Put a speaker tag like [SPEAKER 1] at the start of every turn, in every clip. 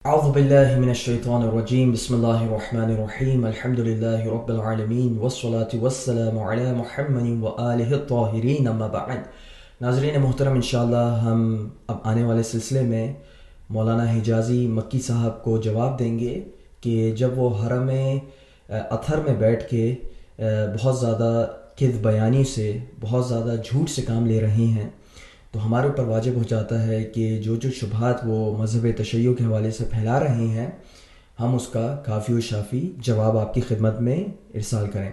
[SPEAKER 1] أعوذ بالله من الشيطان الرجيم بسم الله الرحمن الرحيم الحمد لله رب العالمين والصلاة والسلام على محمد وآله الطاهرين أما بعد. ناظرین محترم، انشاءاللہ ہم اب آنے والے سلسلے میں مولانا حجازی مکی صاحب کو جواب دیں گے کہ جب وہ حرم اطہر میں بیٹھ کے بہت زیادہ کذب بیانی سے، بہت زیادہ جھوٹ سے کام لے رہے ہیں، تو ہمارے اوپر واجب ہو جاتا ہے کہ جو شبہات وہ مذہب تشیع کے حوالے سے پھیلا رہے ہیں، ہم اس کا کافی و شافی جواب آپ کی خدمت میں ارسال کریں۔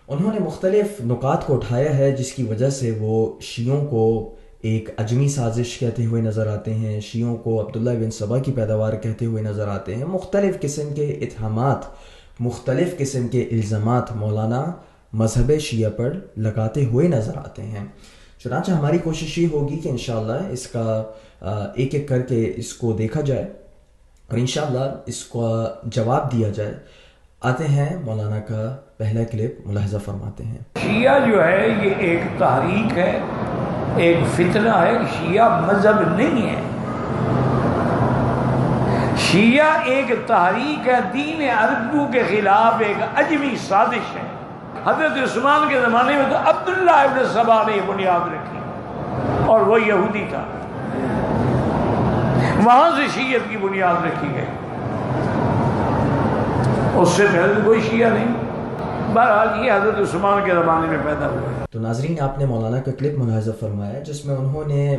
[SPEAKER 1] انہوں نے مختلف نکات کو اٹھایا ہے جس کی وجہ سے وہ شیعوں کو ایک عجمی سازش کہتے ہوئے نظر آتے ہیں، شیعوں کو عبداللہ بن سبا کی پیداوار کہتے ہوئے نظر آتے ہیں، مختلف قسم کے اتہامات، مختلف قسم کے الزامات مولانا مذہب شیعہ پر لگاتے ہوئے نظر آتے ہیں۔ چنانچہ ہماری کوشش یہ ہوگی کہ انشاءاللہ اس کا ایک ایک کر کے اس کو دیکھا جائے اور انشاءاللہ اس کو جواب دیا جائے۔ آتے ہیں مولانا کا پہلا کلپ، ملاحظہ فرماتے ہیں۔
[SPEAKER 2] شیعہ جو ہے یہ ایک تحریک ہے، ایک فتنہ ہے۔ شیعہ مذہب نہیں ہے، شیعہ ایک تحریک ہے، دین عربوں کے خلاف ایک عجمی سازش ہے۔ حضرت عثمان کے زمانے میں تو عبداللہ ابن سبا نے یہ بنیاد رکھی اور وہ یہودی تھا، وہاں سے شیعت کی بنیاد رکھی گئی، اس سے پہلے تو کوئی شیعہ نہیں۔ بہرحال یہ حضرت عثمان کے زمانے میں پیدا ہوا۔
[SPEAKER 1] تو ناظرین، آپ نے مولانا کا کلپ ملاحظہ فرمایا جس میں انہوں نے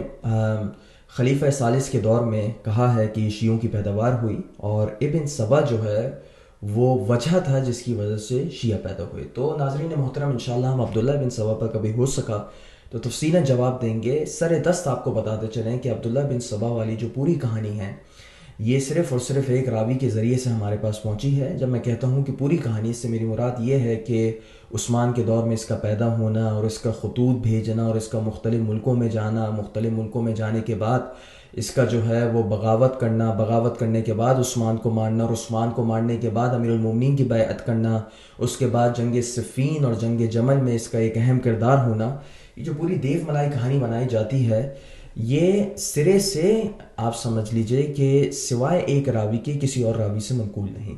[SPEAKER 1] خلیفہ ثالث کے دور میں کہا ہے کہ شیعوں کی پیداوار ہوئی اور ابن سبا جو ہے وہ وجہ تھا جس کی وجہ سے شیعہ پیدا ہوئے۔ تو ناظرین محترم، انشاءاللہ ہم عبداللہ بن سبا پر کبھی ہو سکا تو تفصیلاً جواب دیں گے۔ سر دست آپ کو بتاتے چلیں کہ عبداللہ بن سبا والی جو پوری کہانی ہے یہ صرف اور صرف ایک راوی کے ذریعے سے ہمارے پاس پہنچی ہے۔ جب میں کہتا ہوں کہ پوری کہانی، اس سے میری مراد یہ ہے کہ عثمان کے دور میں اس کا پیدا ہونا اور اس کا خطوط بھیجنا اور اس کا مختلف ملکوں میں جانا، مختلف ملکوں میں جانے کے بعد اس کا جو ہے وہ بغاوت کرنا، بغاوت کرنے کے بعد عثمان کو مارنا اور عثمان کو مارنے کے بعد امیر المومنین کی بیعت کرنا، اس کے بعد جنگ صفین اور جنگ جمل میں اس کا ایک اہم کردار ہونا، یہ جو پوری دیو ملائی کہانی بنائی جاتی ہے یہ سرے سے آپ سمجھ لیجئے کہ سوائے ایک راوی کے کسی اور راوی سے منقول نہیں۔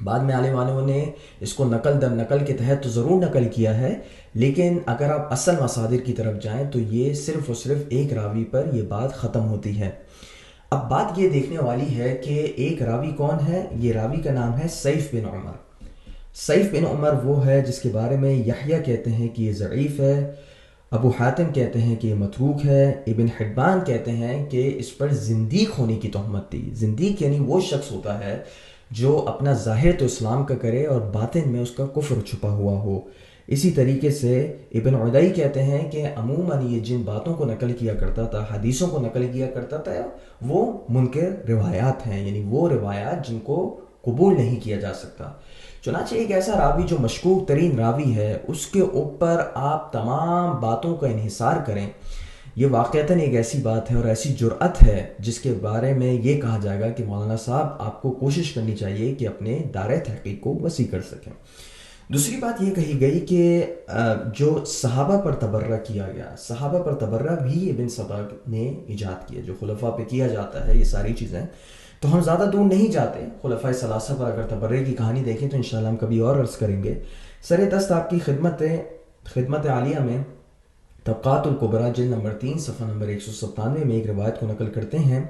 [SPEAKER 1] بعد میں عالم والوں نے اس کو نقل در نقل کے تحت تو ضرور نقل کیا ہے، لیکن اگر آپ اصل مصادر کی طرف جائیں تو یہ صرف اور صرف ایک راوی پر یہ بات ختم ہوتی ہے۔ اب بات یہ دیکھنے والی ہے کہ ایک راوی کون ہے۔ یہ راوی کا نام ہے سیف بن عمر۔ سیف بن عمر وہ ہے جس کے بارے میں یحییٰ کہتے ہیں کہ یہ ضعیف ہے، ابو حاتم کہتے ہیں کہ یہ متروک ہے، ابن حبان کہتے ہیں کہ اس پر زندیق ہونے کی تہمت تھی۔ زندیق یعنی وہ شخص ہوتا ہے جو اپنا ظاہر تو اسلام کا کرے اور باطن میں اس کا کفر چھپا ہوا ہو۔ اسی طریقے سے ابن عدی کہتے ہیں کہ عموماً یہ جن باتوں کو نقل کیا کرتا تھا، حدیثوں کو نقل کیا کرتا تھا، وہ منکر روایات ہیں، یعنی وہ روایات جن کو قبول نہیں کیا جا سکتا۔ چنانچہ ایک ایسا راوی جو مشکوک ترین راوی ہے، اس کے اوپر آپ تمام باتوں کا انحصار کریں، یہ واقعتاً ایک ایسی بات ہے اور ایسی جرأت ہے جس کے بارے میں یہ کہا جائے گا کہ مولانا صاحب آپ کو کوشش کرنی چاہیے کہ اپنے دائرۂ تحقیق کو وسیع کر سکیں۔ دوسری بات یہ کہی گئی کہ جو صحابہ پر تبرہ کیا گیا، صحابہ پر تبرہ بھی ابن سبا نے ایجاد کیا، جو خلفاء پہ کیا جاتا ہے یہ ساری چیزیں، تو ہم زیادہ دور نہیں جاتے۔ خلفاء ثلاثہ پر اگر تبرے کی کہانی دیکھیں تو انشاءاللہ ہم کبھی اور عرض کریں گے۔ سر دست آپ کی خدمت عالیہ میں طبقات الکبریٰ جلد نمبر 3 صفحہ نمبر 197 میں ایک روایت کو نقل کرتے ہیں،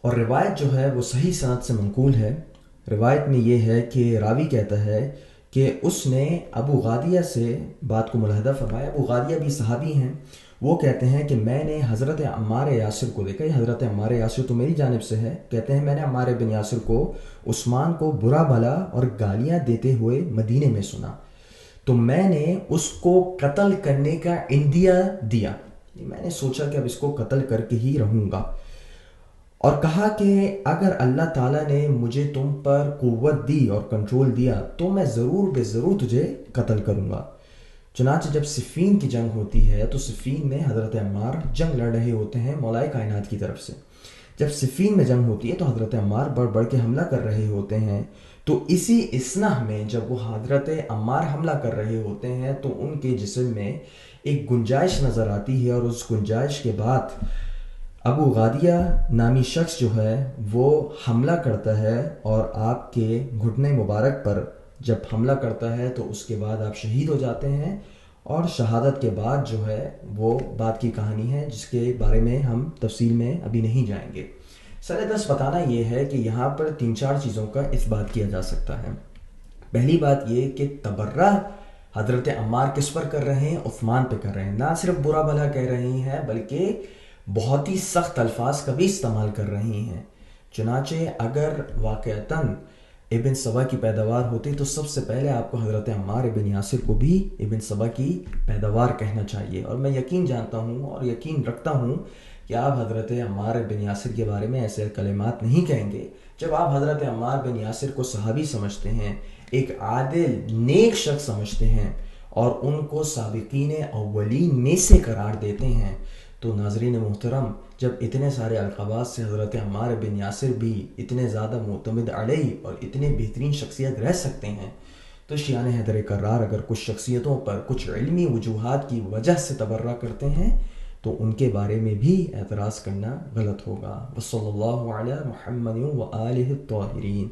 [SPEAKER 1] اور روایت جو ہے وہ صحیح سند سے منقول ہے۔ روایت میں یہ ہے کہ راوی کہتا ہے کہ اس نے ابو غادیہ سے بات کو ملاحظہ فرمایا۔ ابو غادیہ بھی صحابی ہیں۔ وہ کہتے ہیں کہ میں نے حضرت عمار یاسر کو دیکھا۔ یہ حضرت عمار یاسر تو میری جانب سے ہے۔ کہتے ہیں میں نے عمار بن یاسر کو عثمان کو برا بھلا اور گالیاں دیتے ہوئے مدینے میں سنا، تو میں نے اس کو قتل کرنے کا عندیہ دیا، میں نے سوچا کہ اب اس کو قتل کر کے ہی رہوں گا، اور کہا کہ اگر اللہ تعالیٰ نے مجھے تم پر قوت دی اور کنٹرول دیا تو میں ضرور بے ضرور تجھے قتل کروں گا۔ چنانچہ جب صفین کی جنگ ہوتی ہے تو صفین میں حضرت عمار جنگ لڑ رہے ہوتے ہیں مولا کائنات کی طرف سے۔ جب صفین میں جنگ ہوتی ہے تو حضرت عمار بڑھ بڑھ کے حملہ کر رہے ہوتے ہیں، تو اسی اثناء میں جب وہ حضرت عمار حملہ کر رہے ہوتے ہیں تو ان کے جسم میں ایک گنجائش نظر آتی ہے، اور اس گنجائش کے بعد ابو غادیہ نامی شخص جو ہے وہ حملہ کرتا ہے، اور آپ کے گھٹنے مبارک پر جب حملہ کرتا ہے تو اس کے بعد آپ شہید ہو جاتے ہیں، اور شہادت کے بعد جو ہے وہ بعد کی کہانی ہے جس کے بارے میں ہم تفصیل میں ابھی نہیں جائیں گے۔ سر دس بتانا یہ ہے کہ یہاں پر 3-4 چیزوں کا اثبات کیا جا سکتا ہے۔ پہلی بات یہ کہ تبرہ حضرت عمار کس پر کر رہے ہیں؟ عثمان پہ کر رہے ہیں۔ نہ صرف برا بھلا کہہ رہے ہیں بلکہ بہت ہی سخت الفاظ کا بھی استعمال کر رہی ہیں۔ چنانچہ اگر واقعتاً ابن سبا کی پیداوار ہوتی تو سب سے پہلے آپ کو حضرت عمار ابن یاسر کو بھی ابن سبا کی پیداوار کہنا چاہیے، اور میں یقین جانتا ہوں اور یقین رکھتا ہوں کہ آپ حضرت عمار بن یاسر کے بارے میں ایسے کلمات نہیں کہیں گے۔ جب آپ حضرت عمار بن یاسر کو صحابی سمجھتے ہیں، ایک عادل نیک شخص سمجھتے ہیں، اور ان کو سابقین اولین میں سے قرار دیتے ہیں، تو ناظرین محترم، جب اتنے سارے القابات سے حضرت عمار بن یاسر بھی اتنے زیادہ معتمد علیہ اور اتنے بہترین شخصیت رہ سکتے ہیں، تو شیعان حیدر کرار اگر کچھ شخصیتوں پر کچھ علمی وجوہات کی وجہ سے تبرہ کرتے ہیں تو ان کے بارے میں بھی اعتراض کرنا غلط ہوگا۔ وصلی اللہ علی محمد و آلہ الطاہرین۔